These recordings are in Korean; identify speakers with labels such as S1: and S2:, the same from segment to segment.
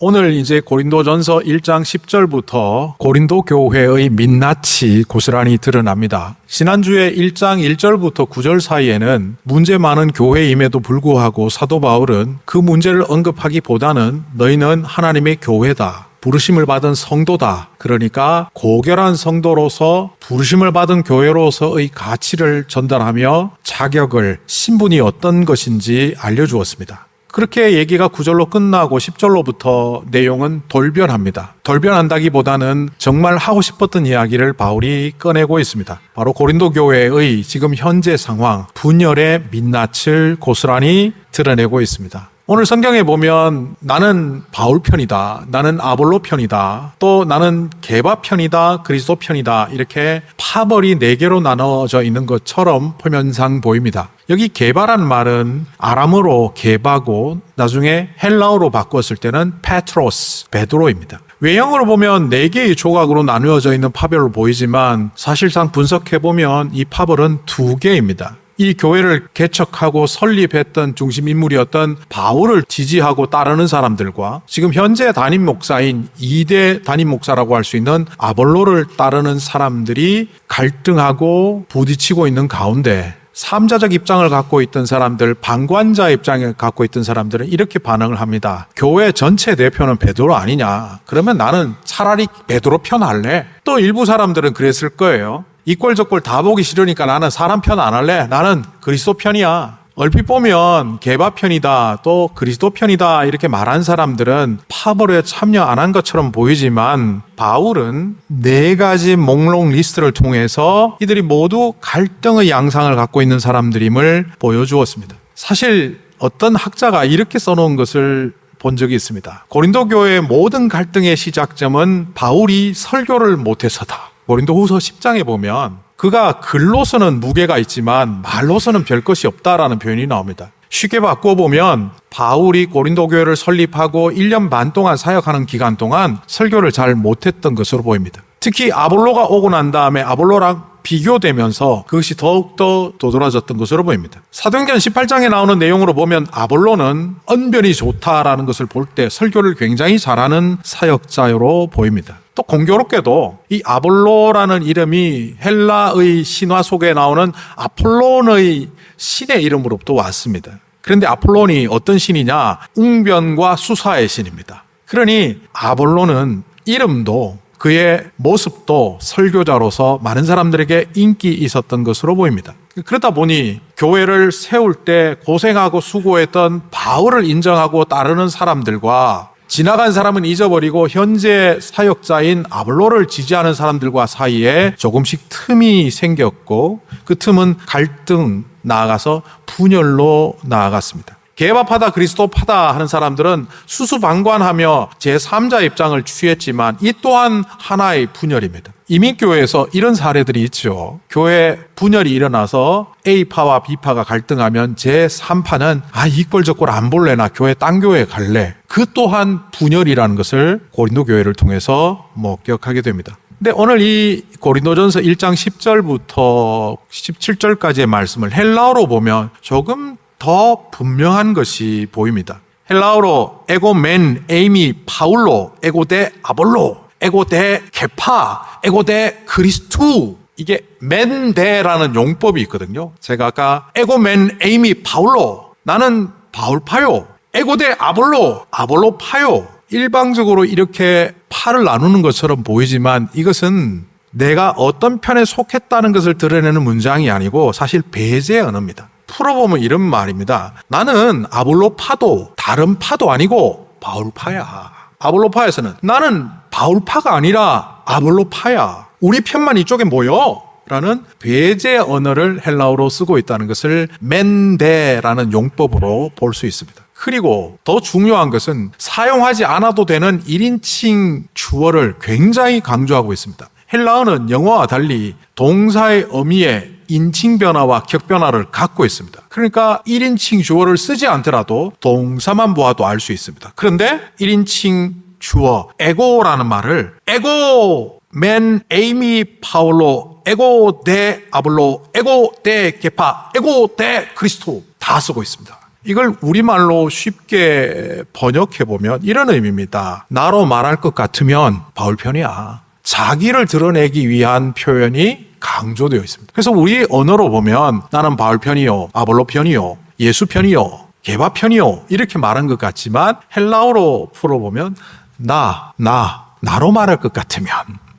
S1: 오늘 이제 고린도전서 1장 10절부터 고린도 교회의 민낯이 고스란히 드러납니다. 지난주에 1장 1절부터 9절 사이에는 문제 많은 교회임에도 불구하고 사도 바울은 그 문제를 언급하기보다는 너희는 하나님의 교회다, 부르심을 받은 성도다. 그러니까 고결한 성도로서 부르심을 받은 교회로서의 가치를 전달하며 자격을, 신분이 어떤 것인지 알려주었습니다. 그렇게 얘기가 9절로 끝나고 10절로부터 내용은 돌변합니다. 돌변한다기보다는 정말 하고 싶었던 이야기를 바울이 꺼내고 있습니다. 바로 고린도 교회의 지금 현재 상황, 분열의 민낯을 고스란히 드러내고 있습니다. 오늘 성경에 보면 나는 바울 편이다, 나는 아볼로 편이다, 또 나는 게바 편이다, 그리스도 편이다, 이렇게 파벌이 4개로 나눠져 있는 것처럼 표면상 보입니다. 여기 게바란 말은 아람어로 게바고 나중에 헬라어로 바꿨을 때는 페트로스, 베드로입니다. 외형으로 보면 4개의 조각으로 나누어져 있는 파벌로 보이지만 사실상 분석해보면 이 파벌은 2개입니다. 이 교회를 개척하고 설립했던 중심 인물이었던 바울을 지지하고 따르는 사람들과 지금 현재 담임 목사인 2대 담임 목사라고 할 수 있는 아볼로를 따르는 사람들이 갈등하고 부딪히고 있는 가운데 3자적 입장을 갖고 있던 사람들, 방관자 입장을 갖고 있던 사람들은 이렇게 반응을 합니다. 교회 전체 대표는 베드로 아니냐? 그러면 나는 차라리 베드로 편 할래? 또 일부 사람들은 그랬을 거예요. 이꼴저꼴 다 보기 싫으니까 나는 사람 편 안 할래. 나는 그리스도 편이야. 얼핏 보면 게바 편이다, 또 그리스도 편이다 이렇게 말한 사람들은 파벌에 참여 안 한 것처럼 보이지만 바울은 4가지 목록 리스트를 통해서 이들이 모두 갈등의 양상을 갖고 있는 사람들임을 보여주었습니다. 사실 어떤 학자가 이렇게 써놓은 것을 본 적이 있습니다. 고린도 교회의 모든 갈등의 시작점은 바울이 설교를 못해서다. 고린도후서 10장에 보면 그가 글로서는 무게가 있지만 말로서는 별 것이 없다라는 표현이 나옵니다. 쉽게 바꿔보면 바울이 고린도 교회를 설립하고 1년 반 동안 사역하는 기간 동안 설교를 잘 못했던 것으로 보입니다. 특히 아볼로가 오고 난 다음에 아볼로랑 비교되면서 그것이 더욱더 도드라졌던 것으로 보입니다. 사도행전 18장에 나오는 내용으로 보면 아볼로는 언변이 좋다라는 것을 볼 때 설교를 굉장히 잘하는 사역자로 보입니다. 또 공교롭게도 이 아볼로라는 이름이 헬라의 신화 속에 나오는 아폴론의 신의 이름으로부터 왔습니다. 그런데 아폴론이 어떤 신이냐? 웅변과 수사의 신입니다. 그러니 아볼로는 이름도 그의 모습도 설교자로서 많은 사람들에게 인기 있었던 것으로 보입니다. 그러다 보니 교회를 세울 때 고생하고 수고했던 바울을 인정하고 따르는 사람들과 지나간 사람은 잊어버리고 현재 사역자인 아볼로를 지지하는 사람들과 사이에 조금씩 틈이 생겼고 그 틈은 갈등, 나아가서 분열로 나아갔습니다. 게바파다 그리스도파다 하는 사람들은 수수방관하며 제3자 입장을 취했지만 이 또한 하나의 분열입니다. 이미 교회에서 이런 사례들이 있죠. 교회 분열이 일어나서 A파와 B파가 갈등하면 제3파는 이 꼴 저 꼴 안 볼래, 나 교회 딴 교회 갈래. 그 또한 분열이라는 것을 고린도 교회를 통해서 목격하게 됩니다. 근데 오늘 이 고린도전서 1장 10절부터 17절까지의 말씀을 헬라어로 보면 조금 더 분명한 것이 보입니다. 헬라어로 에고멘, 에이미, 파울로, 에고데 아볼로, 에고데 케파, 에고데 그리스투, 이게 맨데라는 용법이 있거든요. 제가 아까 에고멘, 에이미, 파울로, 나는 바울파요. 에고데 아볼로, 아볼로파요. 일방적으로 이렇게 파를 나누는 것처럼 보이지만 이것은 내가 어떤 편에 속했다는 것을 드러내는 문장이 아니고 사실 배제 언어입니다. 풀어보면 이런 말입니다. 나는 아볼로파도 다른 파도 아니고 바울파야. 아볼로파에서는 나는 바울파가 아니라 아볼로파야. 우리 편만 이쪽에 모여 라는 배제 언어를 헬라어로 쓰고 있다는 것을 맨데라는 용법으로 볼 수 있습니다. 그리고 더 중요한 것은 사용하지 않아도 되는 1인칭 주어를 굉장히 강조하고 있습니다. 헬라어는 영어와 달리 동사의 어미에 인칭 변화와 격 변화를 갖고 있습니다. 그러니까 1인칭 주어를 쓰지 않더라도 동사만 보아도 알 수 있습니다. 그런데 1인칭 주어 에고라는 말을 에고 맨 에이미 파울로 에고 데 아볼로 에고 데 게파 에고 데 그리스도 다 쓰고 있습니다. 이걸 우리말로 쉽게 번역해보면 이런 의미입니다. 나로 말할 것 같으면 바울 편이야. 자기를 드러내기 위한 표현이 강조되어 있습니다. 그래서 우리 언어로 보면 나는 바울 편이요, 아볼로 편이요, 예수 편이요, 게바 편이요 이렇게 말한 것 같지만 헬라어로 풀어보면 나로 말할 것 같으면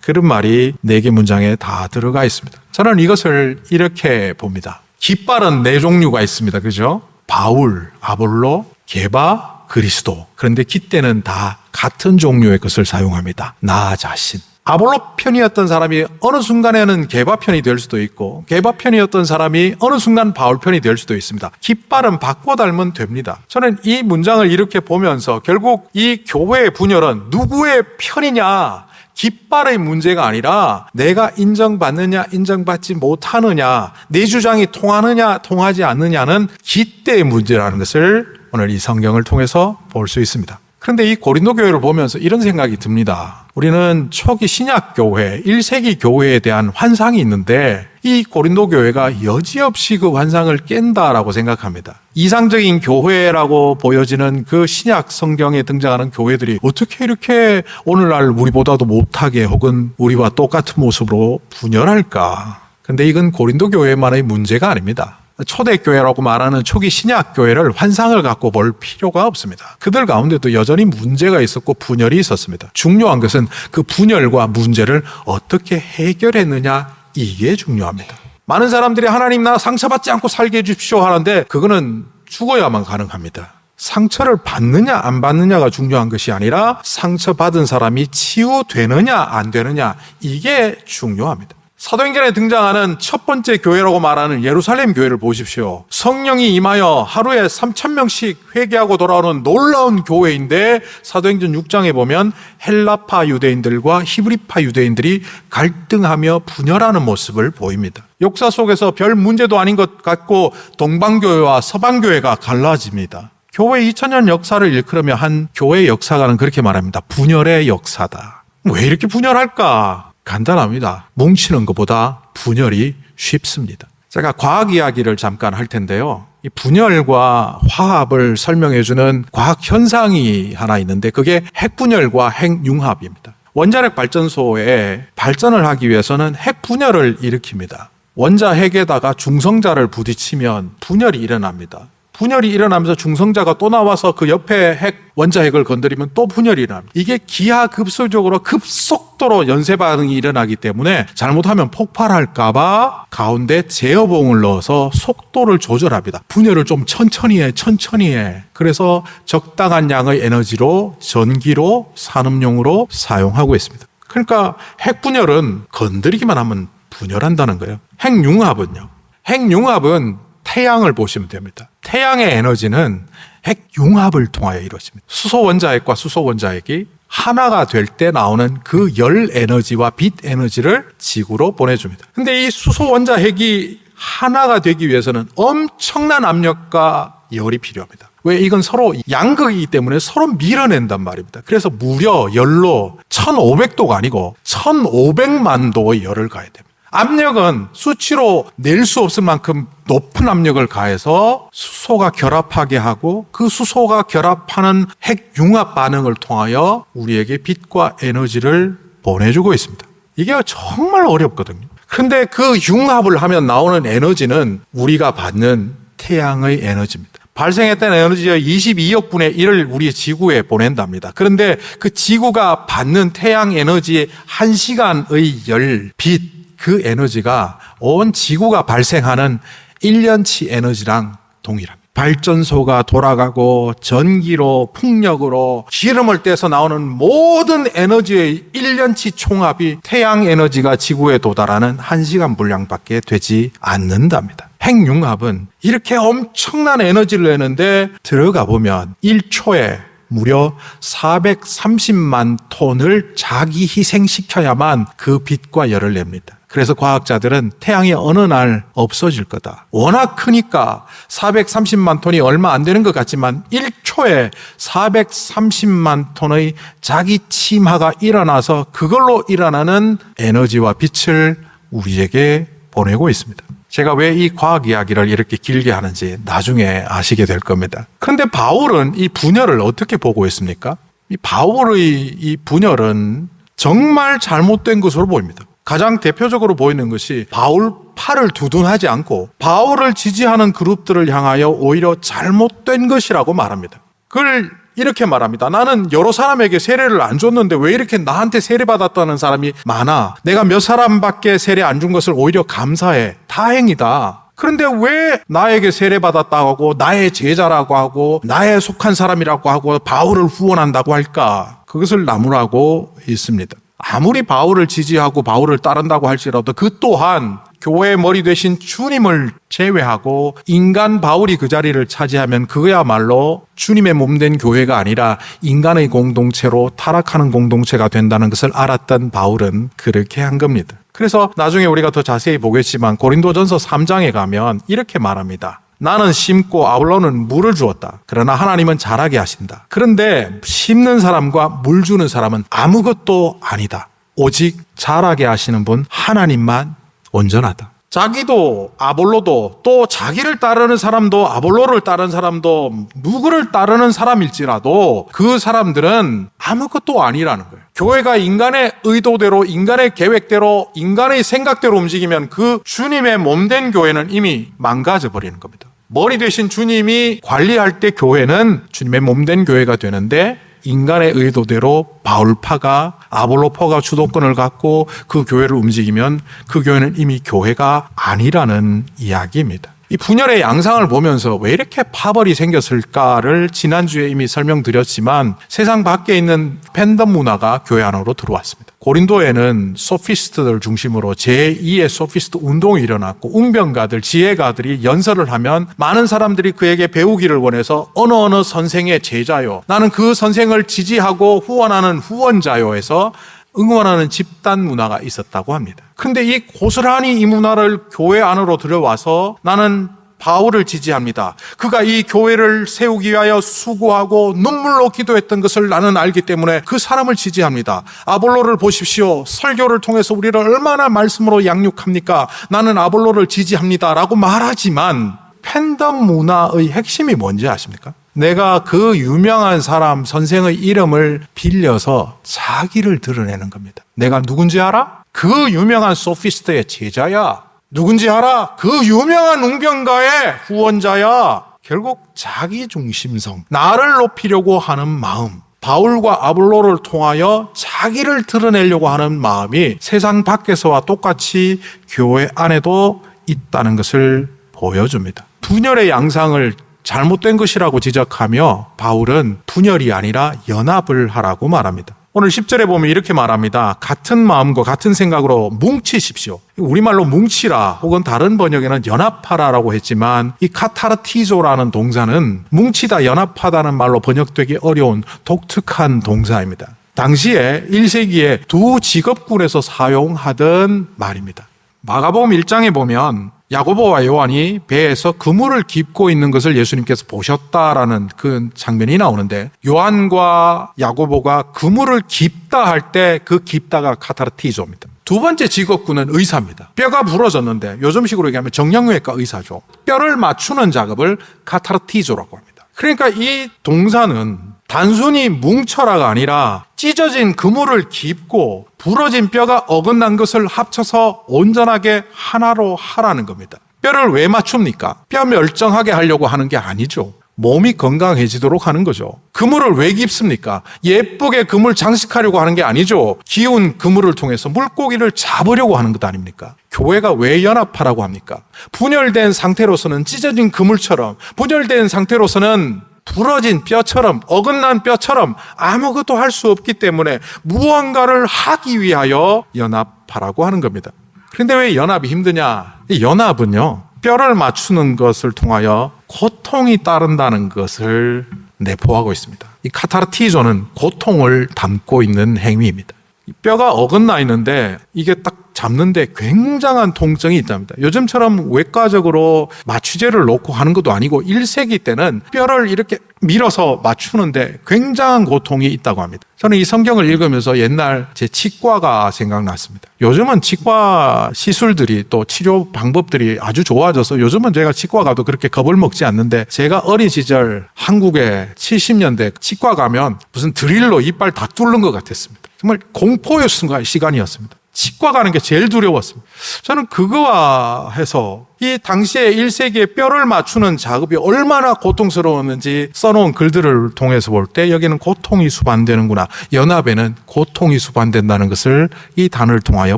S1: 그런 말이 4개 문장에 다 들어가 있습니다. 저는 이것을 이렇게 봅니다. 깃발은 4종류가 있습니다. 그죠? 바울, 아볼로, 게바, 그리스도. 그런데 깃대는 다 같은 종류의 것을 사용합니다. 나 자신. 아볼로 편이었던 사람이 어느 순간에는 게바 편이 될 수도 있고 게바 편이었던 사람이 어느 순간 바울 편이 될 수도 있습니다. 깃발은 바꿔 달면 됩니다. 저는 이 문장을 이렇게 보면서 결국 이 교회의 분열은 누구의 편이냐, 깃발의 문제가 아니라 내가 인정받느냐 인정받지 못하느냐, 내 주장이 통하느냐 통하지 않느냐는 깃대의 문제라는 것을 오늘 이 성경을 통해서 볼 수 있습니다. 그런데 이 고린도 교회를 보면서 이런 생각이 듭니다. 우리는 초기 신약 교회, 1세기 교회에 대한 환상이 있는데 이 고린도 교회가 여지없이 그 환상을 깬다라고 생각합니다. 이상적인 교회라고 보여지는 그 신약 성경에 등장하는 교회들이 어떻게 이렇게 오늘날 우리보다도 못하게 혹은 우리와 똑같은 모습으로 분열할까? 근데 이건 고린도 교회만의 문제가 아닙니다. 초대교회라고 말하는 초기 신약교회를 환상을 갖고 볼 필요가 없습니다. 그들 가운데도 여전히 문제가 있었고 분열이 있었습니다. 중요한 것은 그 분열과 문제를 어떻게 해결했느냐, 이게 중요합니다. 많은 사람들이 하나님 나 상처받지 않고 살게 해주십시오 하는데 그거는 죽어야만 가능합니다. 상처를 받느냐 안 받느냐가 중요한 것이 아니라 상처받은 사람이 치유되느냐 안 되느냐, 이게 중요합니다. 사도행전에 등장하는 첫 번째 교회라고 말하는 예루살렘 교회를 보십시오. 성령이 임하여 하루에 3,000명씩 회개하고 돌아오는 놀라운 교회인데 사도행전 6장에 보면 헬라파 유대인들과 히브리파 유대인들이 갈등하며 분열하는 모습을 보입니다. 역사 속에서 별 문제도 아닌 것 같고 동방교회와 서방교회가 갈라집니다. 교회 2000년 역사를 일컬으며 한 교회 역사가는 그렇게 말합니다. 분열의 역사다. 왜 이렇게 분열할까? 간단합니다. 뭉치는 것보다 분열이 쉽습니다. 제가 과학 이야기를 잠깐 할 텐데요. 이 분열과 화합을 설명해주는 과학 현상이 하나 있는데 그게 핵분열과 핵융합입니다. 원자력 발전소에 발전을 하기 위해서는 핵분열을 일으킵니다. 원자핵에다가 중성자를 부딪히면 분열이 일어납니다. 분열이 일어나면서 중성자가 또 나와서 그 옆에 원자핵을 건드리면 또 분열이 일어납니다. 이게 기하급수적으로 급속도로 연쇄 반응이 일어나기 때문에 잘못하면 폭발할까 봐 가운데 제어봉을 넣어서 속도를 조절합니다. 분열을 좀 천천히 해. 그래서 적당한 양의 에너지로 전기로 산업용으로 사용하고 있습니다. 그러니까 핵분열은 건드리기만 하면 분열한다는 거예요. 핵융합은 태양을 보시면 됩니다. 태양의 에너지는 핵융합을 통하여 이루어집니다. 수소 원자핵과 수소 원자핵이 하나가 될 때 나오는 그 열 에너지와 빛 에너지를 지구로 보내줍니다. 근데 이 수소 원자핵이 하나가 되기 위해서는 엄청난 압력과 열이 필요합니다. 왜? 이건 서로 양극이기 때문에 서로 밀어낸단 말입니다. 그래서 무려 열로 1500도가 아니고 1500만 도의 열을 가해야 됩니다. 압력은 수치로 낼 수 없을 만큼 높은 압력을 가해서 수소가 결합하게 하고 그 수소가 결합하는 핵융합 반응을 통하여 우리에게 빛과 에너지를 보내주고 있습니다. 이게 정말 어렵거든요. 그런데 그 융합을 하면 나오는 에너지는 우리가 받는 태양의 에너지입니다. 발생했던 에너지의 22억 분의 1을 우리 지구에 보낸답니다. 그런데 그 지구가 받는 태양 에너지의 1시간의 열, 빛, 그 에너지가 온 지구가 발생하는 1년치 에너지랑 동일합니다. 발전소가 돌아가고 전기로 풍력으로 기름을 떼서 나오는 모든 에너지의 1년치 총합이 태양 에너지가 지구에 도달하는 1시간 분량밖에 되지 않는답니다. 핵융합은 이렇게 엄청난 에너지를 내는데 들어가 보면 1초에 무려 430만 톤을 자기 희생시켜야만 그 빛과 열을 냅니다. 그래서 과학자들은 태양이 어느 날 없어질 거다. 워낙 크니까 430만 톤이 얼마 안 되는 것 같지만 1초에 430만 톤의 자기 침하가 일어나서 그걸로 일어나는 에너지와 빛을 우리에게 보내고 있습니다. 제가 왜 이 과학 이야기를 이렇게 길게 하는지 나중에 아시게 될 겁니다. 그런데 바울은 이 분열을 어떻게 보고 있습니까? 이 바울의 이 분열은 정말 잘못된 것으로 보입니다. 가장 대표적으로 보이는 것이 바울 팔을 두둔하지 않고 바울을 지지하는 그룹들을 향하여 오히려 잘못된 것이라고 말합니다. 그걸 이렇게 말합니다. 나는 여러 사람에게 세례를 안 줬는데 왜 이렇게 나한테 세례받았다는 사람이 많아? 내가 몇 사람밖에 세례 안 준 것을 오히려 감사해. 다행이다. 그런데 왜 나에게 세례받았다고 하고 나의 제자라고 하고 나에 속한 사람이라고 하고 바울을 후원한다고 할까? 그것을 나무라고 있습니다. 아무리 바울을 지지하고 바울을 따른다고 할지라도 그 또한 교회의 머리 되신 주님을 제외하고 인간 바울이 그 자리를 차지하면 그야말로 주님의 몸된 교회가 아니라 인간의 공동체로 타락하는 공동체가 된다는 것을 알았던 바울은 그렇게 한 겁니다. 그래서 나중에 우리가 더 자세히 보겠지만 고린도전서 3장에 가면 이렇게 말합니다. 나는 심고 아볼로는 물을 주었다. 그러나 하나님은 자라게 하신다. 그런데 심는 사람과 물 주는 사람은 아무것도 아니다. 오직 자라게 하시는 분 하나님만 온전하다. 자기도 아볼로도 또 자기를 따르는 사람도 아볼로를 따르는 사람도 누구를 따르는 사람일지라도 그 사람들은 아무것도 아니라는 거예요. 교회가 인간의 의도대로 인간의 계획대로 인간의 생각대로 움직이면 그 주님의 몸된 교회는 이미 망가져 버리는 겁니다. 머리 되신 주님이 관리할 때 교회는 주님의 몸된 교회가 되는데 인간의 의도대로 바울파가 아볼로파가 주도권을 갖고 그 교회를 움직이면 그 교회는 이미 교회가 아니라는 이야기입니다. 이 분열의 양상을 보면서 왜 이렇게 파벌이 생겼을까를 지난주에 이미 설명드렸지만 세상 밖에 있는 팬덤 문화가 교회 안으로 들어왔습니다. 고린도에는 소피스트들 중심으로 제2의 소피스트 운동이 일어났고 웅변가들, 지혜가들이 연설을 하면 많은 사람들이 그에게 배우기를 원해서 어느 선생의 제자요, 나는 그 선생을 지지하고 후원하는 후원자요 해서 응원하는 집단 문화가 있었다고 합니다. 그런데 이 고스란히 이 문화를 교회 안으로 들여와서 나는 바울을 지지합니다. 그가 이 교회를 세우기 위하여 수고하고 눈물로 기도했던 것을 나는 알기 때문에 그 사람을 지지합니다. 아볼로를 보십시오. 설교를 통해서 우리를 얼마나 말씀으로 양육합니까? 나는 아볼로를 지지합니다. 라고 말하지만 팬덤 문화의 핵심이 뭔지 아십니까? 내가 그 유명한 사람 선생의 이름을 빌려서 자기를 드러내는 겁니다. 내가 누군지 알아? 그 유명한 소피스트의 제자야. 누군지 알아? 그 유명한 웅변가의 후원자야. 결국 자기중심성, 나를 높이려고 하는 마음, 바울과 아볼로를 통하여 자기를 드러내려고 하는 마음이 세상 밖에서와 똑같이 교회 안에도 있다는 것을 보여줍니다. 분열의 양상을 잘못된 것이라고 지적하며 바울은 분열이 아니라 연합을 하라고 말합니다. 오늘 10절에 보면 이렇게 말합니다. 같은 마음과 같은 생각으로 뭉치십시오. 우리말로 뭉치라 혹은 다른 번역에는 연합하라라고 했지만 이 카타르티조라는 동사는 뭉치다 연합하다는 말로 번역되기 어려운 독특한 동사입니다. 당시에 1세기에 두 직업군에서 사용하던 말입니다. 마가복음 1장에 보면 야고보와 요한이 배에서 그물을 깁고 있는 것을 예수님께서 보셨다라는 그 장면이 나오는데 요한과 야고보가 그물을 깁다 할 때 그 깁다가 카타르티조입니다. 두 번째 직업군은 의사입니다. 뼈가 부러졌는데 요즘식으로 얘기하면 정형외과 의사죠. 뼈를 맞추는 작업을 카타르티조라고 합니다. 그러니까 이 동사는 단순히 뭉쳐라가 아니라 찢어진 그물을 깁고 부러진 뼈가 어긋난 것을 합쳐서 온전하게 하나로 하라는 겁니다. 뼈를 왜 맞춥니까? 뼈 멸정하게 하려고 하는 게 아니죠. 몸이 건강해지도록 하는 거죠. 그물을 왜 깁습니까? 예쁘게 그물 장식하려고 하는 게 아니죠. 기운 그물을 통해서 물고기를 잡으려고 하는 것 아닙니까? 교회가 왜 연합하라고 합니까? 분열된 상태로서는 찢어진 그물처럼, 분열된 상태로서는 부러진 뼈처럼, 어긋난 뼈처럼 아무것도 할 수 없기 때문에 무언가를 하기 위하여 연합하라고 하는 겁니다. 그런데 왜 연합이 힘드냐? 이 연합은요, 뼈를 맞추는 것을 통하여 고통이 따른다는 것을 내포하고 있습니다. 이 카타르티조는 고통을 담고 있는 행위입니다. 뼈가 어긋나 있는데 이게 딱 잡는데 굉장한 통증이 있답니다. 요즘처럼 외과적으로 마취제를 놓고 하는 것도 아니고 1세기 때는 뼈를 이렇게 밀어서 맞추는데 굉장한 고통이 있다고 합니다. 저는 이 성경을 읽으면서 옛날 제 치과가 생각났습니다. 요즘은 치과 시술들이 또 치료 방법들이 아주 좋아져서 요즘은 제가 치과 가도 그렇게 겁을 먹지 않는데, 제가 어린 시절 한국에 70년대 치과 가면 무슨 드릴로 이빨 다 뚫는 것 같았습니다. 정말 공포의 시간이었습니다. 치과 가는 게 제일 두려웠습니다. 저는 그거와 해서 이 당시에 1세기에 뼈를 맞추는 작업이 얼마나 고통스러웠는지 써놓은 글들을 통해서 볼 때 여기는 고통이 수반되는구나, 연합에는 고통이 수반된다는 것을 이 단어를 통하여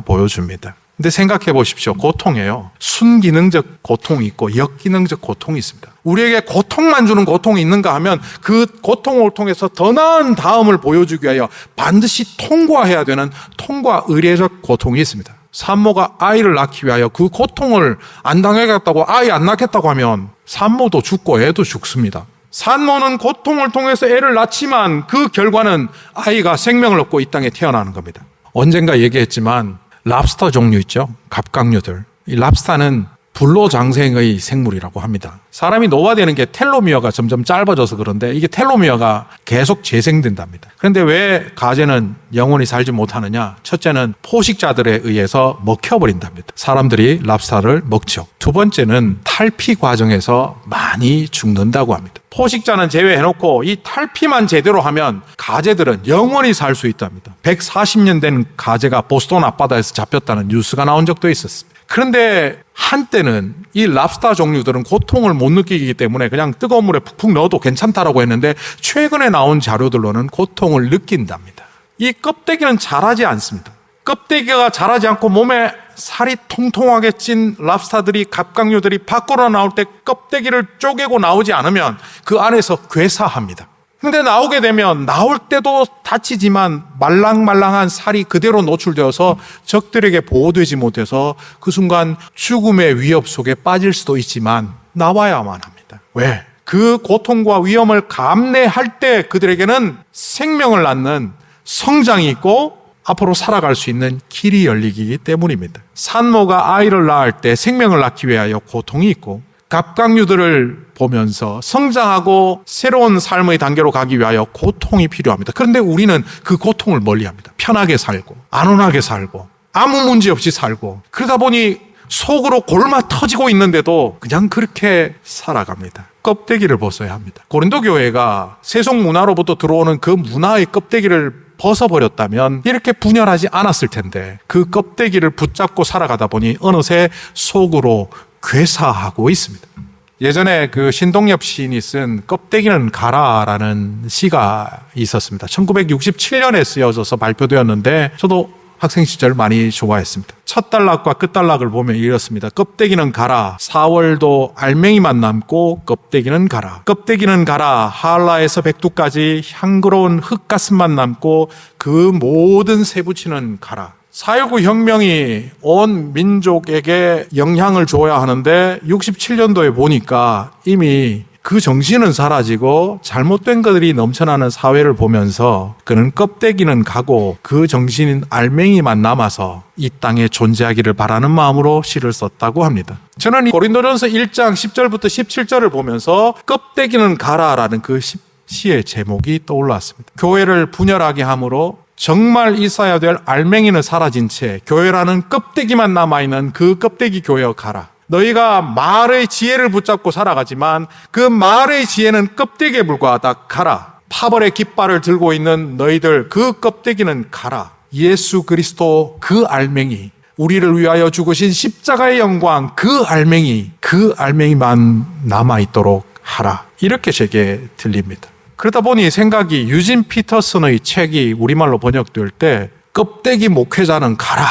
S1: 보여줍니다. 근데 생각해 보십시오. 고통에요, 순기능적 고통이 있고 역기능적 고통이 있습니다. 우리에게 고통만 주는 고통이 있는가 하면 그 고통을 통해서 더 나은 다음을 보여주기 위하여 반드시 통과해야 되는 통과 의례적 고통이 있습니다. 산모가 아이를 낳기 위하여 그 고통을 안 당하겠다고 아이 안 낳겠다고 하면 산모도 죽고 애도 죽습니다. 산모는 고통을 통해서 애를 낳지만 그 결과는 아이가 생명을 얻고 이 땅에 태어나는 겁니다. 언젠가 얘기했지만 랍스터 종류 있죠? 갑각류들. 이 랍스터는 불로장생의 생물이라고 합니다. 사람이 노화되는 게 텔로미어가 점점 짧아져서 그런데 이게 텔로미어가 계속 재생된답니다. 그런데 왜 가재는 영원히 살지 못하느냐? 첫째는 포식자들에 의해서 먹혀버린답니다. 사람들이 랍스터를 먹죠. 두 번째는 탈피 과정에서 많이 죽는다고 합니다. 포식자는 제외해놓고 이 탈피만 제대로 하면 가재들은 영원히 살 수 있답니다. 140년 된 가재가 보스턴 앞바다에서 잡혔다는 뉴스가 나온 적도 있었습니다. 그런데 한때는 이 랍스터 종류들은 고통을 못 느끼기 때문에 그냥 뜨거운 물에 푹푹 넣어도 괜찮다라고 했는데, 최근에 나온 자료들로는 고통을 느낀답니다. 이 껍데기는 자라지 않습니다. 껍데기가 자라지 않고 몸에 살이 통통하게 찐 랍스터들이, 갑각류들이 밖으로 나올 때 껍데기를 쪼개고 나오지 않으면 그 안에서 괴사합니다. 근데 나오게 되면 나올 때도 다치지만 말랑말랑한 살이 그대로 노출되어서 적들에게 보호되지 못해서 그 순간 죽음의 위협 속에 빠질 수도 있지만 나와야만 합니다. 왜? 그 고통과 위험을 감내할 때 그들에게는 생명을 낳는 성장이 있고 앞으로 살아갈 수 있는 길이 열리기 때문입니다. 산모가 아이를 낳을 때 생명을 낳기 위하여 고통이 있고, 갑각류들을 보면서 성장하고 새로운 삶의 단계로 가기 위하여 고통이 필요합니다. 그런데 우리는 그 고통을 멀리합니다. 편하게 살고 안온하게 살고 아무 문제 없이 살고, 그러다 보니 속으로 골마 터지고 있는데도 그냥 그렇게 살아갑니다. 껍데기를 벗어야 합니다. 고린도 교회가 세속 문화로부터 들어오는 그 문화의 껍데기를 벗어버렸다면 이렇게 분열하지 않았을 텐데, 그 껍데기를 붙잡고 살아가다 보니 어느새 속으로 괴사하고 있습니다. 예전에 그 신동엽 시인이 쓴 껍데기는 가라라는 시가 있었습니다. 1967년에 쓰여져서 발표되었는데 저도 학생 시절 많이 좋아했습니다. 첫 단락과 끝 단락을 보면 이렇습니다. 껍데기는 가라, 4월도 알맹이만 남고 껍데기는 가라. 껍데기는 가라, 한라에서 백두까지 향그러운 흙가슴만 남고 그 모든 세부치는 가라. 4.19 혁명이 온 민족에게 영향을 줘야 하는데 67년도에 보니까 이미 그 정신은 사라지고 잘못된 것들이 넘쳐나는 사회를 보면서 그는 껍데기는 가고 그 정신인 알맹이만 남아서 이 땅에 존재하기를 바라는 마음으로 시를 썼다고 합니다. 저는 고린도전서 1장 10절부터 17절을 보면서 껍데기는 가라라는 그 시의 제목이 떠올랐습니다. 교회를 분열하게 함으로 정말 있어야 될 알맹이는 사라진 채 교회라는 껍데기만 남아있는 그 껍데기 교회여 가라. 너희가 말의 지혜를 붙잡고 살아가지만 그 말의 지혜는 껍데기에 불과하다. 가라. 파벌의 깃발을 들고 있는 너희들 그 껍데기는 가라. 예수 그리스도 그 알맹이, 우리를 위하여 죽으신 십자가의 영광 그 알맹이만 남아있도록 하라. 이렇게 제게 들립니다. 그러다 보니 생각이, 유진 피터슨의 책이 우리말로 번역될 때 껍데기 목회자는 가라,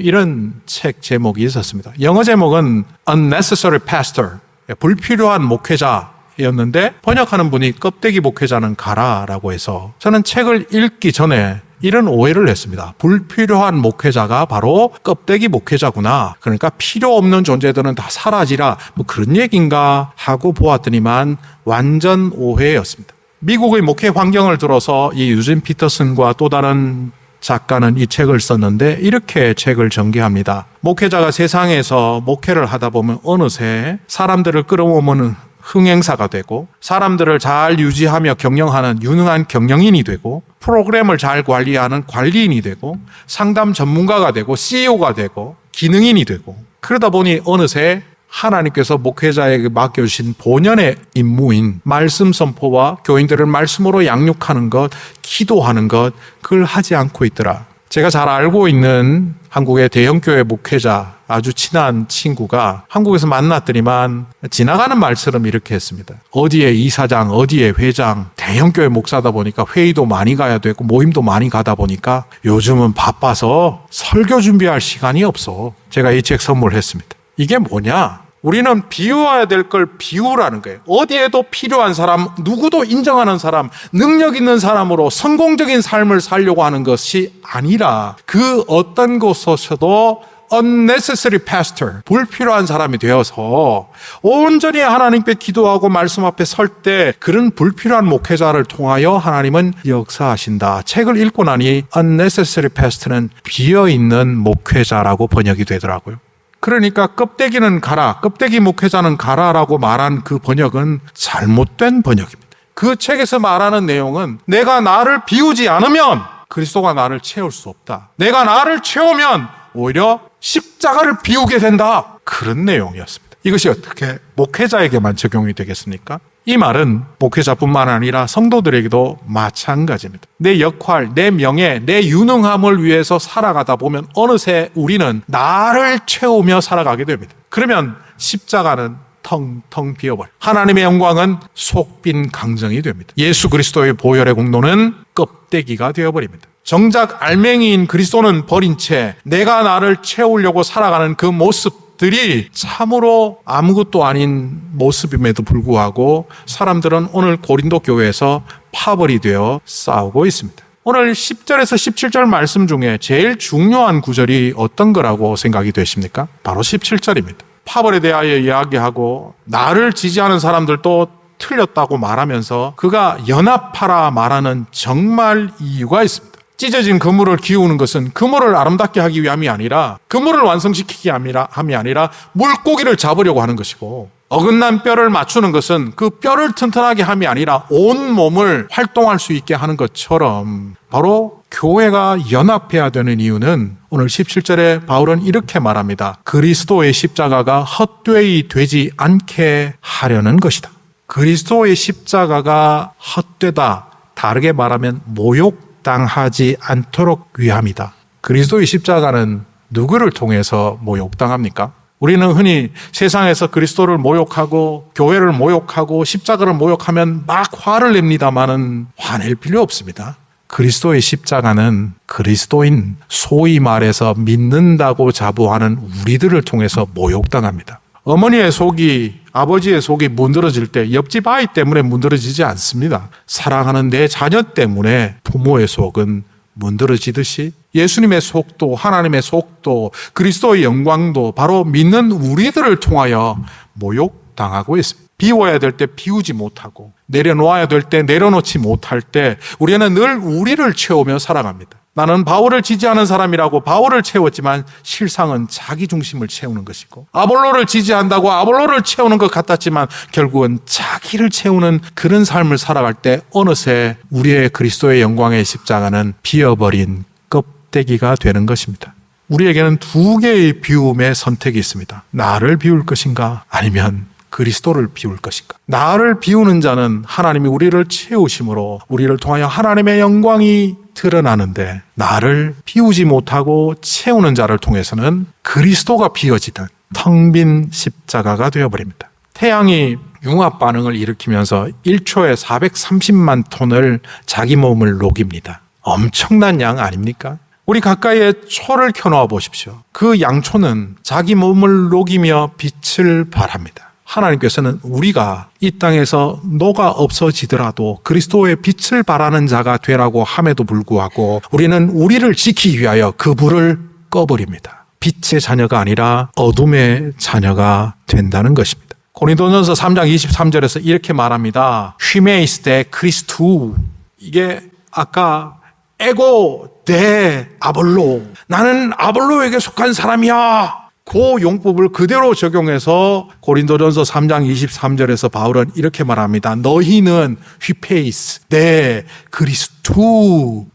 S1: 이런 책 제목이 있었습니다. 영어 제목은 Unnecessary Pastor, 불필요한 목회자였는데 번역하는 분이 껍데기 목회자는 가라라고 해서 저는 책을 읽기 전에 이런 오해를 했습니다. 불필요한 목회자가 바로 껍데기 목회자구나. 그러니까 필요 없는 존재들은 다 사라지라, 그런 얘기인가 하고 보았더니만 완전 오해였습니다. 미국의 목회 환경을 들어서 이 유진 피터슨과 또 다른 작가는 이 책을 썼는데 이렇게 책을 전개합니다. 목회자가 세상에서 목회를 하다 보면 어느새 사람들을 끌어모으는 흥행사가 되고 사람들을 잘 유지하며 경영하는 유능한 경영인이 되고 프로그램을 잘 관리하는 관리인이 되고 상담 전문가가 되고 CEO가 되고 기능인이 되고 그러다 보니 어느새 하나님께서 목회자에게 맡겨주신 본연의 임무인 말씀 선포와 교인들을 말씀으로 양육하는 것, 기도하는 것, 그걸 하지 않고 있더라. 제가 잘 알고 있는 한국의 대형교회 목회자 아주 친한 친구가 한국에서 만났더니만 지나가는 말처럼 이렇게 했습니다. 어디에 이사장, 어디에 회장, 대형교회 목사다 보니까 회의도 많이 가야 되고 모임도 많이 가다 보니까 요즘은 바빠서 설교 준비할 시간이 없어. 제가 이 책 선물했습니다. 이게 뭐냐? 우리는 비워야 될 걸 비우라는 거예요. 어디에도 필요한 사람, 누구도 인정하는 사람, 능력 있는 사람으로 성공적인 삶을 살려고 하는 것이 아니라 그 어떤 곳에서도 unnecessary pastor, 불필요한 사람이 되어서 온전히 하나님께 기도하고 말씀 앞에 설 때 그런 불필요한 목회자를 통하여 하나님은 역사하신다. 책을 읽고 나니 unnecessary pastor는 비어있는 목회자라고 번역이 되더라고요. 그러니까 껍데기는 가라, 껍데기 목회자는 가라라고 말한 그 번역은 잘못된 번역입니다. 그 책에서 말하는 내용은 내가 나를 비우지 않으면 그리스도가 나를 채울 수 없다. 내가 나를 채우면 오히려 십자가를 비우게 된다. 그런 내용이었습니다. 이것이 어떻게 목회자에게만 적용이 되겠습니까? 이 말은 목회자뿐만 아니라 성도들에게도 마찬가지입니다. 내 역할, 내 명예, 내 유능함을 위해서 살아가다 보면 어느새 우리는 나를 채우며 살아가게 됩니다. 그러면 십자가는 텅텅 비어버려. 하나님의 영광은 속빈 강정이 됩니다. 예수 그리스도의 보혈의 공로는 껍데기가 되어버립니다. 정작 알맹이인 그리스도는 버린 채 내가 나를 채우려고 살아가는 그 모습들이 참으로 아무것도 아닌 모습임에도 불구하고 사람들은 오늘 고린도 교회에서 파벌이 되어 싸우고 있습니다. 오늘 10절에서 17절 말씀 중에 제일 중요한 구절이 어떤 거라고 생각이 되십니까? 바로 17절입니다. 파벌에 대하여 이야기하고 나를 지지하는 사람들도 틀렸다고 말하면서 그가 연합하라 말하는 정말 이유가 있습니다. 찢어진 그물을 기우는 것은 그물을 아름답게 하기 위함이 아니라 그물을 완성시키기 함이 아니라 물고기를 잡으려고 하는 것이고 어긋난 뼈를 맞추는 것은 그 뼈를 튼튼하게 함이 아니라 온 몸을 활동할 수 있게 하는 것처럼 바로 교회가 연합해야 되는 이유는 오늘 17절에 바울은 이렇게 말합니다. 그리스도의 십자가가 헛되이 되지 않게 하려는 것이다. 그리스도의 십자가가 헛되다. 다르게 말하면 모욕당하지 않도록 위함이다. 그리스도의 십자가는 누구를 통해서 모욕당합니까? 우리는 흔히 세상에서 그리스도를 모욕하고 교회를 모욕하고 십자가를 모욕하면 막 화를 냅니다마는 화낼 필요 없습니다. 그리스도의 십자가는 그리스도인 소위 말해서 믿는다고 자부하는 우리들을 통해서 모욕당합니다. 어머니의 속이 아버지의 속이 문드러질 때 옆집 아이 때문에 문드러지지 않습니다. 사랑하는 내 자녀 때문에 부모의 속은 문드러지듯이 예수님의 속도, 하나님의 속도, 그리스도의 영광도 바로 믿는 우리들을 통하여 모욕당하고 있습니다. 비워야 될 때 비우지 못하고 내려놓아야 될 때 내려놓지 못할 때 우리는 늘 우리를 채우며 살아갑니다. 나는 바울을 지지하는 사람이라고 바울을 채웠지만 실상은 자기 중심을 채우는 것이고 아볼로를 지지한다고 아볼로를 채우는 것 같았지만 결국은 자기를 채우는 그런 삶을 살아갈 때 어느새 우리의 그리스도의 영광의 십자가는 비어버린 껍데기가 되는 것입니다. 우리에게는 두 개의 비움의 선택이 있습니다. 나를 비울 것인가 아니면 그리스도를 비울 것인가. 나를 비우는 자는 하나님이 우리를 채우심으로 우리를 통하여 하나님의 영광이 드러나는데 나를 비우지 못하고 채우는 자를 통해서는 그리스도가 비어지는 텅 빈 십자가가 되어버립니다. 태양이 융합 반응을 일으키면서 1초에 430만 톤을 자기 몸을 녹입니다. 엄청난 양 아닙니까? 우리 가까이에 초를 켜놓아 보십시오. 그 양초는 자기 몸을 녹이며 빛을 발합니다. 하나님께서는 우리가 이 땅에서 녹아 없어지더라도 그리스도의 빛을 발하는 자가 되라고 함에도 불구하고 우리는 우리를 지키기 위하여 그 불을 꺼버립니다. 빛의 자녀가 아니라 어둠의 자녀가 된다는 것입니다. 고린도전서 3장 23절에서 이렇게 말합니다. 휘메이스테 크리스투. 이게 아까 에고 네, 아볼로. 나는 아볼로에게 속한 사람이야. 그 용법을 그대로 적용해서 고린도전서 3장 23절에서 바울은 이렇게 말합니다. 너희는 휘페이스, 네,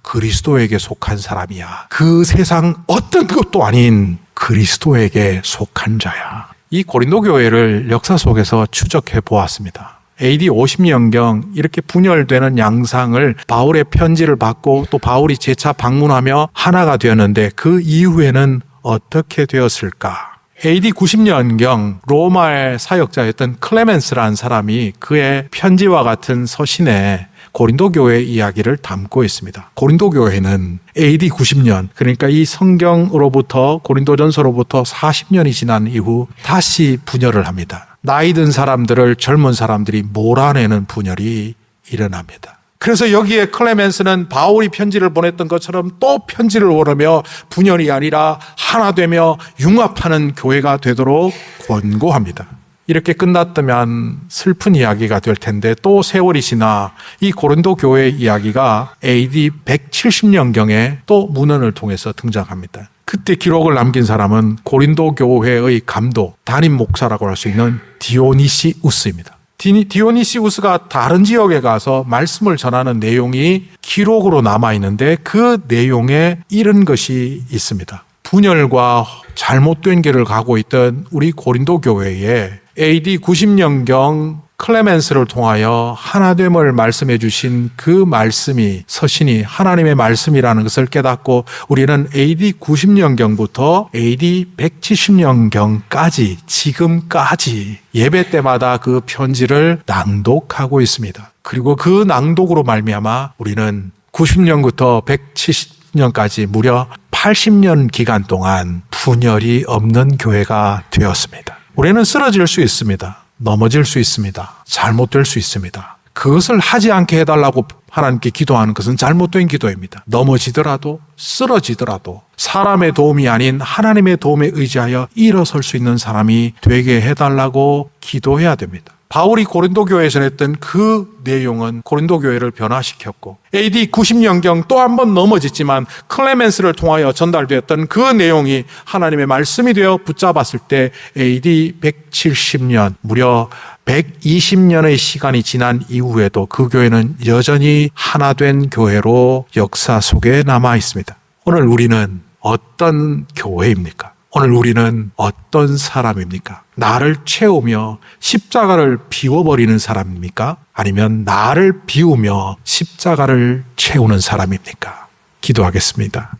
S1: 그리스도에게 속한 사람이야. 그 세상 어떤 것도 아닌 그리스도에게 속한 자야. 이 고린도 교회를 역사 속에서 추적해 보았습니다. AD 50년경 이렇게 분열되는 양상을 바울의 편지를 받고 또 바울이 재차 방문하며 하나가 되었는데 그 이후에는 어떻게 되었을까? AD 90년경 로마의 사역자였던 클레멘스라는 사람이 그의 편지와 같은 서신에 고린도 교회 이야기를 담고 있습니다. 고린도 교회는 AD 90년, 그러니까 이 성경으로부터 고린도전서로부터 40년이 지난 이후 다시 분열을 합니다. 나이 든 사람들을 젊은 사람들이 몰아내는 분열이 일어납니다. 그래서 여기에 클레멘스는 바울이 편지를 보냈던 것처럼 또 편지를 보내며 분열이 아니라 하나 되며 융합하는 교회가 되도록 권고합니다. 이렇게 끝났다면 슬픈 이야기가 될 텐데 또 세월이 지나 이 고린도 교회의 이야기가 AD 170년경에 또 문헌을 통해서 등장합니다. 그때 기록을 남긴 사람은 고린도 교회의 감독, 담임 목사라고 할 수 있는 디오니시우스입니다. 디오니시우스가 다른 지역에 가서 말씀을 전하는 내용이 기록으로 남아있는데 그 내용에 이런 것이 있습니다. 분열과 잘못된 길을 가고 있던 우리 고린도 교회에 AD 90년경 클레멘스를 통하여 하나됨을 말씀해 주신 그 말씀이 서신이 하나님의 말씀이라는 것을 깨닫고 우리는 AD 90년경부터 AD 170년경까지 지금까지 예배 때마다 그 편지를 낭독하고 있습니다. 그리고 그 낭독으로 말미암아 우리는 90년부터 170년까지 무려 80년 기간 동안 분열이 없는 교회가 되었습니다. 우리는 쓰러질 수 있습니다. 넘어질 수 있습니다. 잘못될 수 있습니다. 그것을 하지 않게 해달라고 하나님께 기도하는 것은 잘못된 기도입니다. 넘어지더라도 쓰러지더라도 사람의 도움이 아닌 하나님의 도움에 의지하여 일어설 수 있는 사람이 되게 해달라고 기도해야 됩니다. 바울이 고린도 교회에서 했던 그 내용은 고린도 교회를 변화시켰고 AD 90년경 또 한 번 넘어졌지만 클레멘스를 통하여 전달되었던 그 내용이 하나님의 말씀이 되어 붙잡았을 때 AD 170년 무려 120년의 시간이 지난 이후에도 그 교회는 여전히 하나 된 교회로 역사 속에 남아 있습니다. 오늘 우리는 어떤 교회입니까? 오늘 우리는 어떤 사람입니까? 나를 채우며 십자가를 비워버리는 사람입니까? 아니면 나를 비우며 십자가를 채우는 사람입니까? 기도하겠습니다.